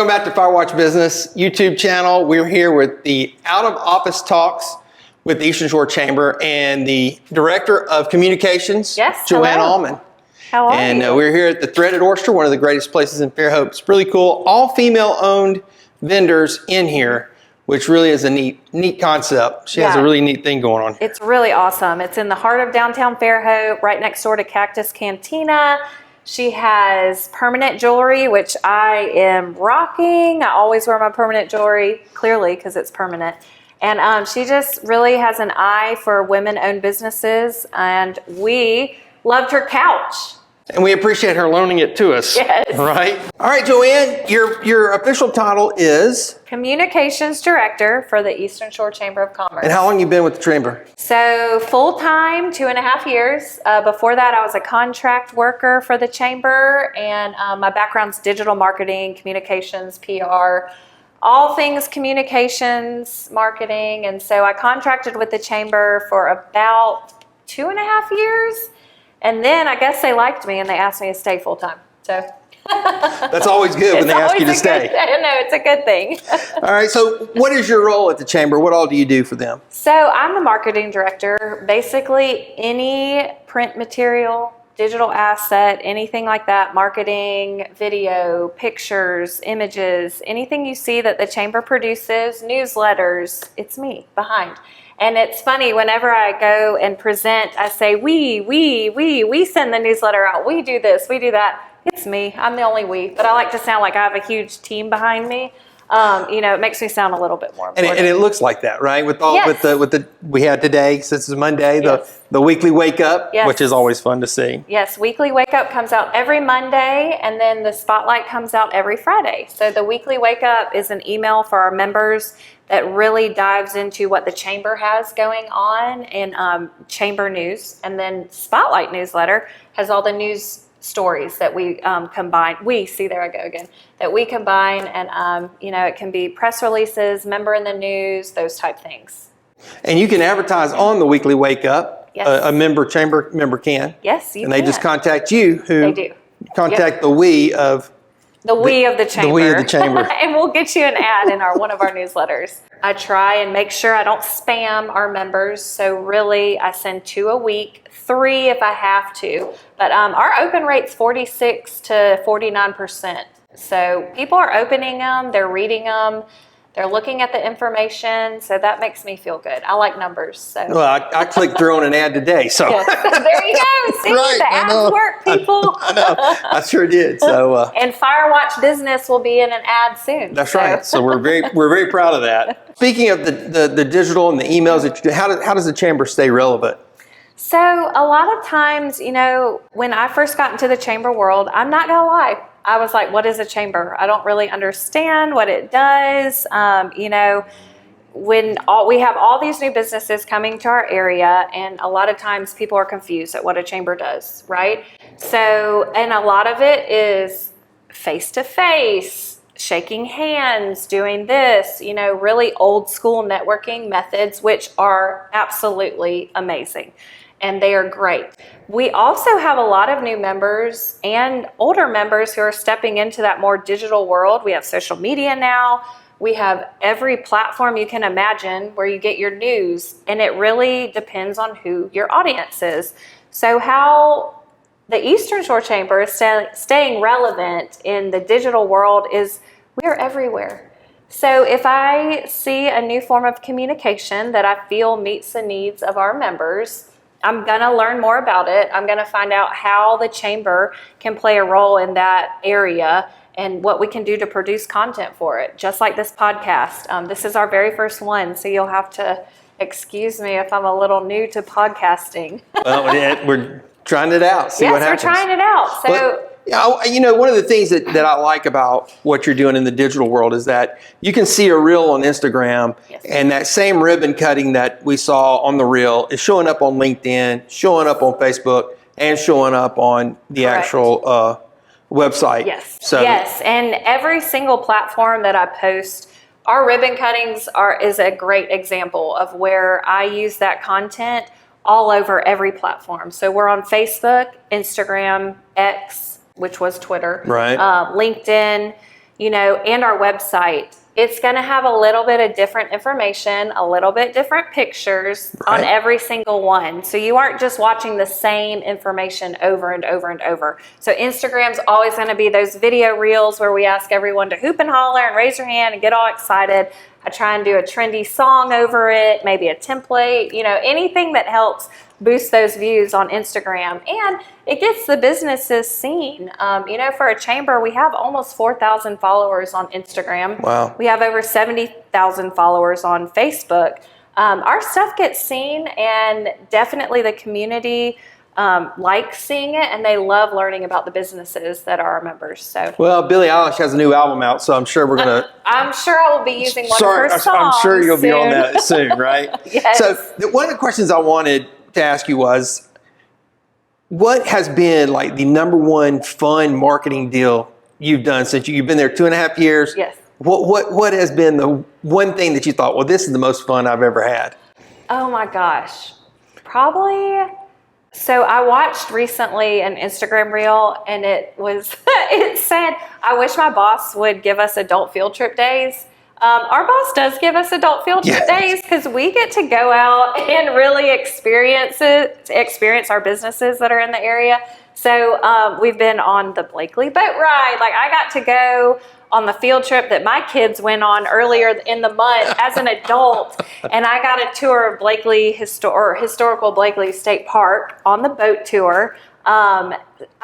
Welcome back to Firewatch Business YouTube channel. We're here with the Out of Office Talks with the Eastern Shore Chamber and the Director of Communications, Yes, Joanne hello. Allman. How are And you? we're here at the Threaded Oyster, one of the greatest places in Fairhope. It's really cool. All female-owned vendors in here, which really is a neat concept. She has a Yeah. really neat thing going on. It's really awesome. It's in the heart of downtown Fairhope, right next door to Cactus Cantina. She has permanent jewelry, which I am rocking. I always wear my permanent jewelry, clearly, because it's permanent. And she just really has an eye for women-owned businesses, and we loved her couch. And we appreciate her loaning it to us. Yes. Right? All right, Joanne, your official title is? Communications Director for the Eastern Shore Chamber of Commerce. And how long you been with the Chamber? So full-time, 2.5 years. Before that, I was a contract worker for the Chamber, and my background's digital marketing, communications, PR, all things communications, marketing. And so I contracted with the Chamber for about 2.5 years. And then I guess they liked me and they asked me to stay full-time. So That's always good when they ask you to stay. I know, it's a good thing. All right, so what is your role at the Chamber? What all do you do for them? So I'm the marketing director. Basically, any print material, digital asset, anything like that, marketing, video, pictures, images, anything you see that the Chamber produces, newsletters, it's me behind. And it's funny, whenever I go and present, I say, we send the newsletter out, we do this, we do that. It's me, I'm the only we, but I like to sound like I have a huge team behind me. It makes me sound a little bit more important. And it looks like that, right? With all Yes. with the we had today, since it's Monday, Yes. the weekly wake up, Yes. which is always fun to see. Yes, Weekly Wake Up comes out every Monday, and then the Spotlight comes out every Friday. So the Weekly Wake Up is an email for our members that really dives into what the Chamber has going on in Chamber news. And then Spotlight newsletter has all the news stories that we combine. That we combine, and it can be press releases, member in the news, those type things. And you can advertise on the weekly wake up. Yes. A chamber member can. Yes, you And they can. just contact you, who They do. contact the we of The we of the Chamber. the we of the Chamber. And we'll get you an ad in one of our newsletters. I try and make sure I don't spam our members. So really, I send 2 a week, 3 if I have to. But our open rate's 46 to 49%. So people are opening them, they're reading them, they're looking at the information. So that makes me feel good. I like numbers. So. Well, I clicked through on an ad today, so Yes. There you go. See, Right, the I ads know. work, people. I know I sure did. So And Firewatch Business will be in an ad soon. that's right. So we're very proud of that. Speaking of the digital and the emails that you do, how does the Chamber stay relevant? So a lot of times, when I first got into the Chamber world, I'm not gonna lie, I was like, what is a Chamber? I don't really understand what it does. When we have all these new businesses coming to our area, and a lot of times people are confused at what a Chamber does, right? So, and a lot of it is face-to-face, shaking hands, doing this, really old school networking methods, which are absolutely amazing. And they are great. We also have a lot of new members and older members who are stepping into that more digital world. We have social media now. We have every platform you can imagine where you get your news, and it really depends on who your audience is. So how the Eastern Shore Chamber is staying relevant in the digital world is we're everywhere. So if I see a new form of communication that I feel meets the needs of our members, I'm going to learn more about it. I'm going to find out how the Chamber can play a role in that area and what we can do to produce content for it, just like this podcast. This is our very first one, so you'll have to excuse me if I'm a little new to podcasting. Well, we're trying it out. See what happens. Yes, we're trying it out. So. One of the things that I like about what you're doing in the digital world is that you can see a reel on Instagram, Yes. and that same ribbon cutting that we saw on the reel is showing up on LinkedIn, showing up on Facebook, and showing up on the Correct. actual website. Yes. So, yes, and every single platform that I post, our ribbon cuttings is a great example of where I use that content all over every platform. So we're on Facebook, Instagram, X, which was Twitter, Right. LinkedIn, and our website. It's going to have a little bit of different information, a little bit different pictures on every single one. So you aren't just watching the same information over and over and over. So Instagram's always going to be those video reels where we ask everyone to hoop and holler and raise your hand and get all excited. I try and do a trendy song over it, maybe a template, anything that helps boost those views on Instagram. And it gets the businesses seen. For a chamber, we have almost 4,000 followers on Instagram. Wow. We have over 70,000 followers on Facebook. Our stuff gets seen, and definitely the community likes seeing it, and they love learning about the businesses that are our members. So, Well, Billie Eilish has a new album out, so I'm sure we're gonna. I'm sure I will be using one of her songs. I'm sure you'll be on soon. that soon, right? Yes. So one of the questions I wanted to ask you was, what has been like the number one fun marketing deal you've done since you've been there 2.5 years? Yes. What has been the one thing that you thought, well, this is the most fun I've ever had? Oh my gosh. Probably. So I watched recently an Instagram reel, and it said, I wish my boss would give us adult field trip days. Our boss does give us adult field trip days because we get to go out and really experience our businesses that are in the area. So we've been on the Blakely boat ride. Like, I got to go on the field trip that my kids went on earlier in the month as an adult, and I got a tour of Blakely historical Blakely State Park on the boat tour. I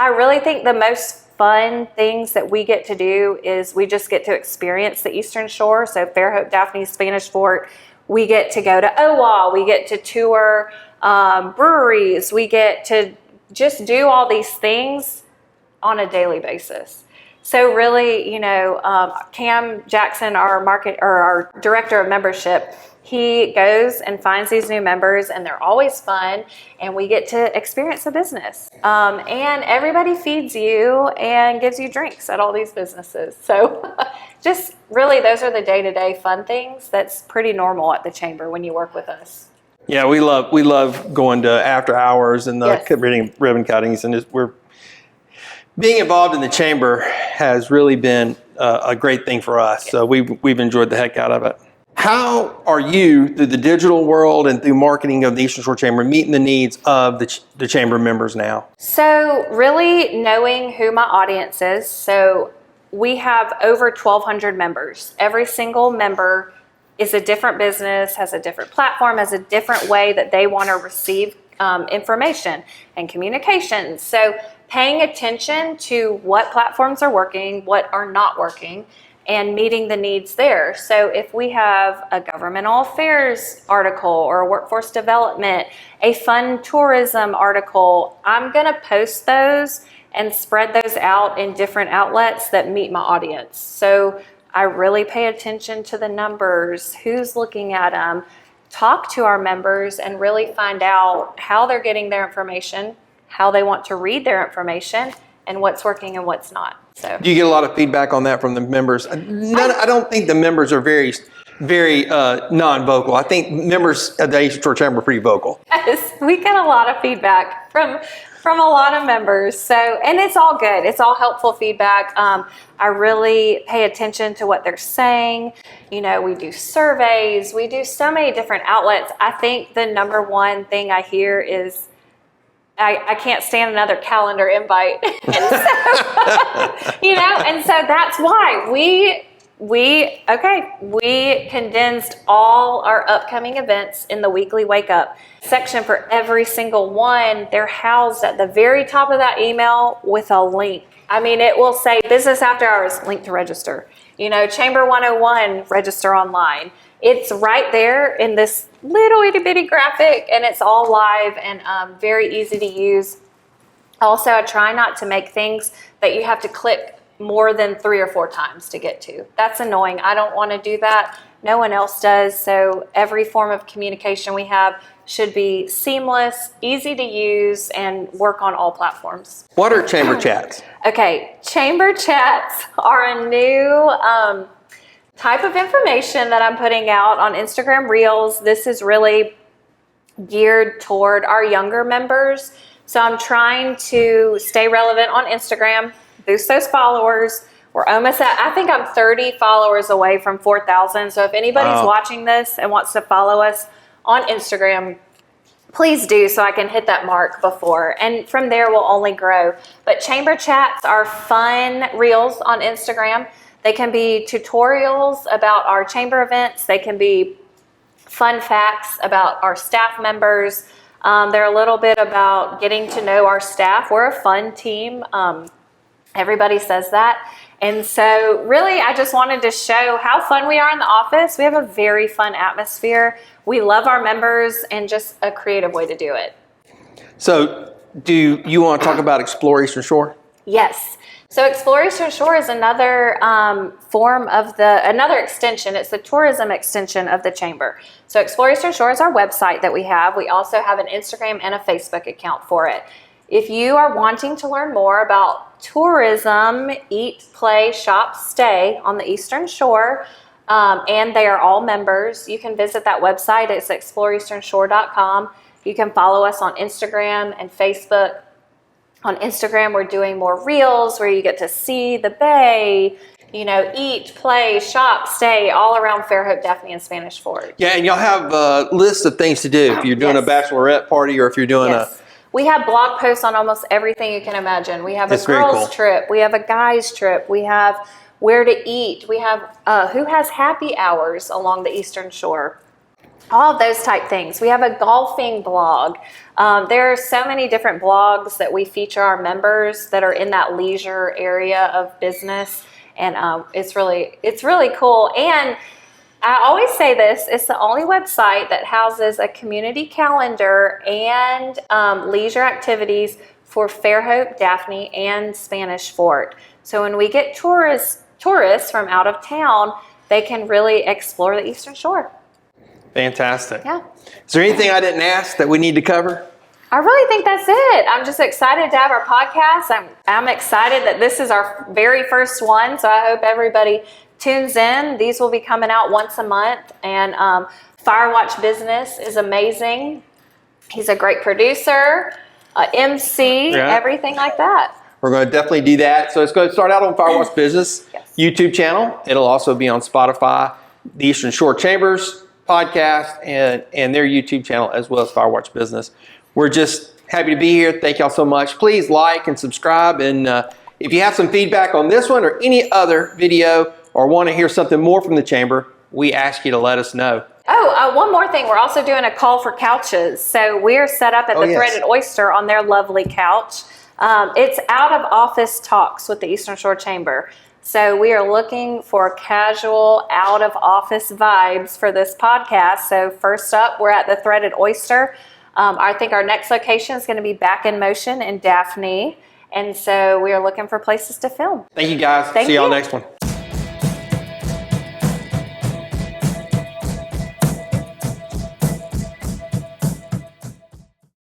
really think the most fun things that we get to do is we just get to experience the Eastern Shore. So Fairhope, Daphne, Spanish Fort. We get to go to OWA. We get to tour breweries. We get to just do all these things on a daily basis. So really, Cam Jackson, our director of membership, he goes and finds these new members, and they're always fun, and we get to experience the business. And everybody feeds you and gives you drinks at all these businesses. So just really, those are the day-to-day fun things that's pretty normal at the chamber when you work with us. Yeah, we love going to after hours and ribbon cuttings, and we're being involved in the chamber has really been a great thing for us. So we've enjoyed the heck out of it. How are you, through the digital world and through marketing of the Eastern Shore Chamber, meeting the needs of the chamber members now? So really knowing who my audience is. So we have over 1,200 members. Every single member is a different business, has a different platform, has a different way that they want to receive information and communication. So paying attention to what platforms are working, what are not working, and meeting the needs there. So if we have a governmental affairs article or a workforce development, a fun tourism article, I'm going to post those and spread those out in different outlets that meet my audience. So I really pay attention to the numbers, who's looking at them, talk to our members, and really find out how they're getting their information, how they want to read their information, and what's working and what's not. So, do you get a lot of feedback on that from the members? I don't think the members are very, very non-vocal. I think members of the Eastern Shore Chamber are pretty vocal. Yes, we get a lot of feedback from a lot of members. So, and it's all good. It's all helpful feedback. I really pay attention to what they're saying. We do surveys. We do so many different outlets. I think the number one thing I hear is, I can't stand another calendar invite. And so that's why we condensed all our upcoming events in the weekly wake up section for every single one. They're housed at the very top of that email with a link. I mean, it will say business after hours, link to register. Chamber 101, register online. It's right there in this little itty bitty graphic, and it's all live and very easy to use. Also, I try not to make things that you have to click more than 3 or 4 times to get to. That's annoying. I don't want to do that. No one else does. So every form of communication we have should be seamless, easy to use, and work on all platforms. What are chamber chats? Okay, chamber chats are a new type of information that I'm putting out on Instagram Reels. This is really geared toward our younger members. So I'm trying to stay relevant on Instagram, boost those followers. We're almost at, I think I'm 30 followers away from 4,000. So if anybody's watching this and wants to follow us on Instagram, please do, so I can hit that mark before. And from there, we'll only grow. But chamber chats are fun reels on Instagram. They can be tutorials about our chamber events. They can be fun facts about our staff members. They're a little bit about getting to know our staff. We're a fun team. Everybody says that. And so really, I just wanted to show how fun we are in the office. We have a very fun atmosphere. We love our members, and just a creative way to do it. So do you want to talk about Explore Eastern Shore? Yes. So Explore Eastern Shore is another form of another extension. It's the tourism extension of the chamber. So Explore Eastern Shore is our website that we have. We also have an Instagram and a Facebook account for it. If you are wanting to learn more about tourism, eat, play, shop, stay on the Eastern Shore, and they are all members, you can visit that website. It's exploreeasternshore.com. You can follow us on Instagram and Facebook. On Instagram, we're doing more reels where you get to see the bay, eat, play, shop, stay, all around Fairhope, Daphne, and Spanish Fort. Yeah, and y'all have lists of things to do if you're doing a bachelorette party or if you're doing We have blog posts on almost everything you can imagine. We have a girls' trip. We have a guys' trip. We have where to eat. We have who has happy hours along the Eastern Shore. All of those type things. We have a golfing blog. There are so many different blogs that we feature our members that are in that leisure area of business. And it's really cool. And I always say this, it's the only website that houses a community calendar and leisure activities for Fairhope, Daphne, and Spanish Fort. So when we get tourists from out of town, they can really explore the Eastern Shore. Fantastic. Yeah. Is there anything I didn't ask that we need to cover? I really think that's it. I'm just excited to have our podcast. I'm excited that this is our very first one, so I hope everybody tunes in. These will be coming out once a month, and Firewatch Business is amazing. He's a great producer, MC, everything like that. We're going to definitely do that. So it's going to start out on Firewatch Business YouTube channel. It'll also be on Spotify, the Eastern Shore Chambers podcast, and their YouTube channel, as well as Firewatch Business. We're just happy to be here. Thank y'all so much. Please like and subscribe. And if you have some feedback on this one or any other video, or want to hear something more from the chamber, we ask you to let us know. One more thing. We're also doing a call for couches. So we're set up at the Threaded Oyster on their lovely couch. It's out of office talks with the Eastern Shore Chamber. So we are looking for casual, out of office vibes for this podcast. So first up, we're at the Threaded Oyster. I think our next location is going to be Back in Motion in Daphne. And so we are looking for places to film. Thank you, guys. See y'all next one.